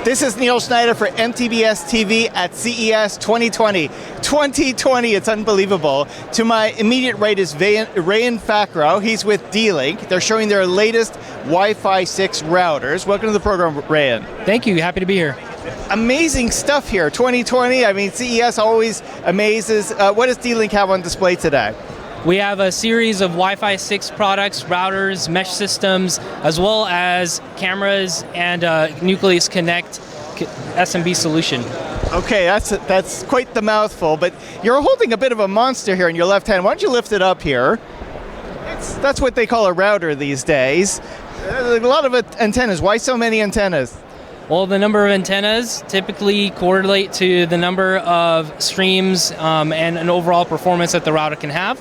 This is Neil Schneider for MTBS-TV at CES 2020. 2020, it's unbelievable. To my immediate right is Rayan Fakro. He's with D-Link. They're showing their latest Wi-Fi 6 routers. Welcome to the program, Rayan. Thank you, happy to be here. Amazing stuff here, 2020. I mean, CES always amazes. What does D-Link have on display today? We have a series of Wi-Fi 6 products, routers, mesh systems, as well as cameras and Nucleus Connect SMB solution. Okay, that's quite the mouthful, but you're holding a bit of a monster here in your left hand. Why don't you lift it up here? That's what they call a router these days. A lot of antennas. Why so many antennas? Well, the number of antennas typically correlate to the number of streams and an overall performance that the router can have.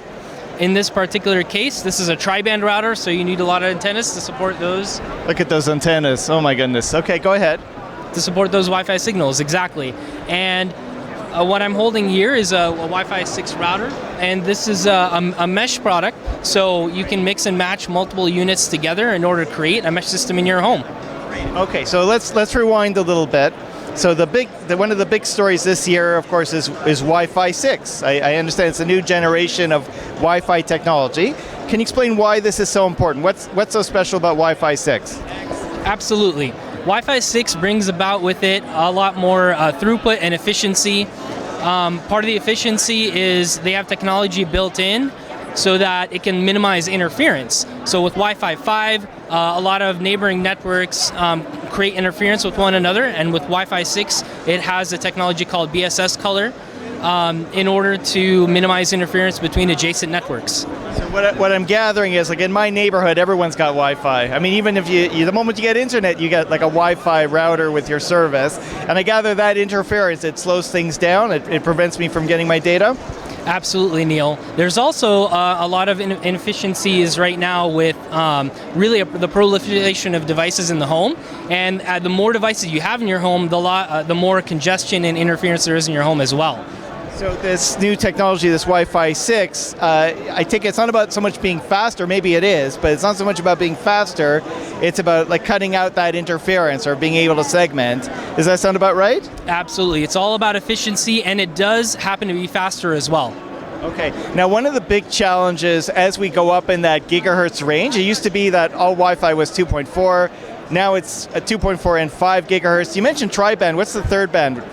In this particular case, this is a tri-band router, so you need a lot of antennas to support those. Look at those antennas. Oh my goodness. Okay, go ahead. To support those Wi-Fi signals, exactly. And what I'm holding here is a Wi-Fi 6 router, and this is a mesh product, so you can mix and match multiple units together in order to create a mesh system in your home. Okay, so let's rewind a little bit. So one of the big stories this year, of course, is Wi-Fi 6. I understand it's a new generation of Wi-Fi technology. Can you explain why this is so important? What's so special about Wi-Fi 6? Absolutely. Wi-Fi 6 brings about with it a lot more throughput and efficiency. Part of the efficiency is they have technology built in so that it can minimize interference. So with Wi-Fi 5, a lot of neighboring networks create interference with one another, and with Wi-Fi 6, it has a technology called BSS color in order to minimize interference between adjacent networks. So what I'm gathering is, like in my neighborhood, everyone's got Wi-Fi. I mean, even if the moment you get internet, you get like a Wi-Fi router with your service, and I gather that interference, it slows things down, it prevents me from getting my data? Absolutely, Neil. There's also a lot of inefficiencies right now with really the proliferation of devices in the home, and the more devices you have in your home, the more congestion and interference there is in your home as well. So this new technology, this Wi-Fi 6, I take it it's not about so much being faster, maybe it is, but it's not so much about being faster, it's about like cutting out that interference or being able to segment. Does that sound about right? Absolutely. It's all about efficiency, and it does happen to be faster as well. Okay. Now, one of the big challenges as we go up in that gigahertz range, it used to be that all Wi-Fi was 2.4, now it's 2.4 and 5 gigahertz. You mentioned tri-band. What's the third band?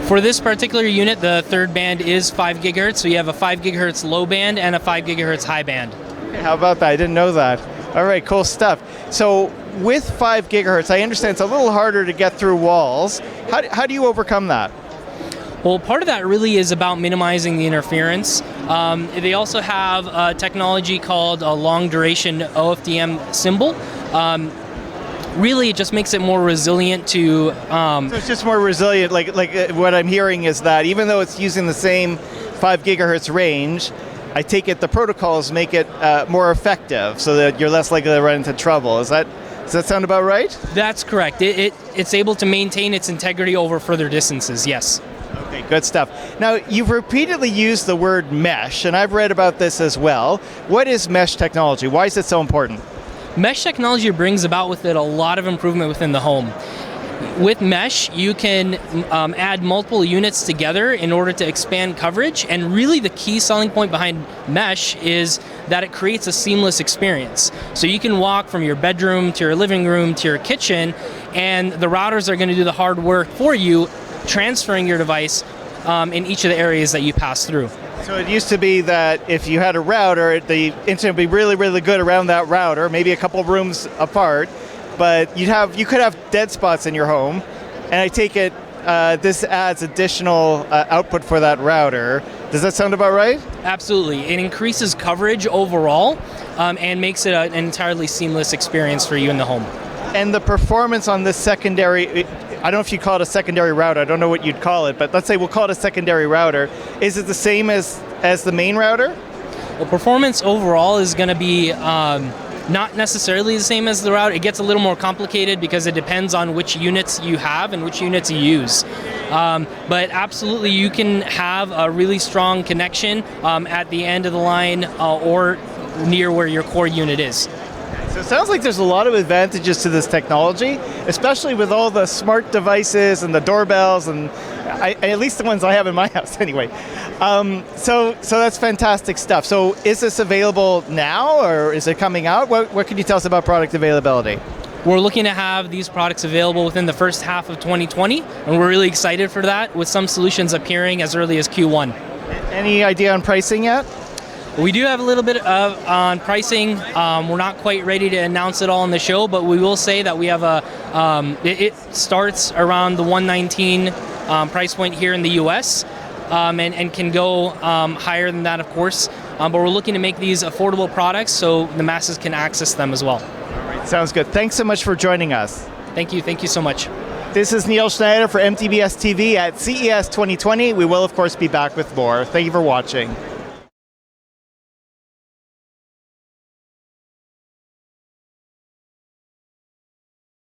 For this particular unit, the third band is 5 gigahertz, so you have a 5 gigahertz low band and a 5 gigahertz high band. How about that? I didn't know that. All right, cool stuff. So with 5 gigahertz, I understand it's a little harder to get through walls. How do you overcome that? Well, part of that really is about minimizing the interference. They also have a technology called a long duration OFDM symbol. Really, it just makes it more resilient to... So it's just more resilient, like what I'm hearing is that even though it's using the same 5 gigahertz range, I take it the protocols make it more effective so that you're less likely to run into trouble. Does that sound about right? That's correct. It's able to maintain its integrity over further distances, yes. Okay, good stuff. Now, you've repeatedly used the word mesh, and I've read about this as well. What is mesh technology? Why is it so important? Mesh technology brings about with it a lot of improvement within the home. With mesh, you can add multiple units together in order to expand coverage, and really the key selling point behind mesh is that it creates a seamless experience. So you can walk from your bedroom to your living room to your kitchen, and the routers are going to do the hard work for you, transferring your device in each of the areas that you pass through. So it used to be that if you had a router, the internet would be really, really good around that router, maybe a couple rooms apart, but you could have dead spots in your home, and I take it this adds additional output for that router. Does that sound about right? Absolutely. It increases coverage overall and makes it an entirely seamless experience for you in the home. And the performance on this secondary, I don't know if you call it a secondary router, I don't know what you'd call it, but let's say we'll call it a secondary router. Is it the same as the main router? Well, performance overall is going to be not necessarily the same as the router. It gets a little more complicated because it depends on which units you have and which units you use. But absolutely, you can have a really strong connection at the end of the line or near where your core unit is. It sounds like there's a lot of advantages to this technology, especially with all the smart devices and the doorbells, and at least the ones I have in my house anyway. So that's fantastic stuff. So is this available now, or is it coming out? What can you tell us about product availability? We're looking to have these products available within the first half of 2020, and we're really excited for that, with some solutions appearing as early as Q1. Any idea on pricing yet? We do have a little bit on pricing. We're not quite ready to announce it all on the show, but we will say that we have it starts around the $119 price point here in the US, and can go higher than that, of course. But we're looking to make these affordable products so the masses can access them as well. All right, sounds good. Thanks so much for joining us. Thank you so much. This is Neil Schneider for MTBS-TV at CES 2020. We will, of course, be back with more. Thank you for watching.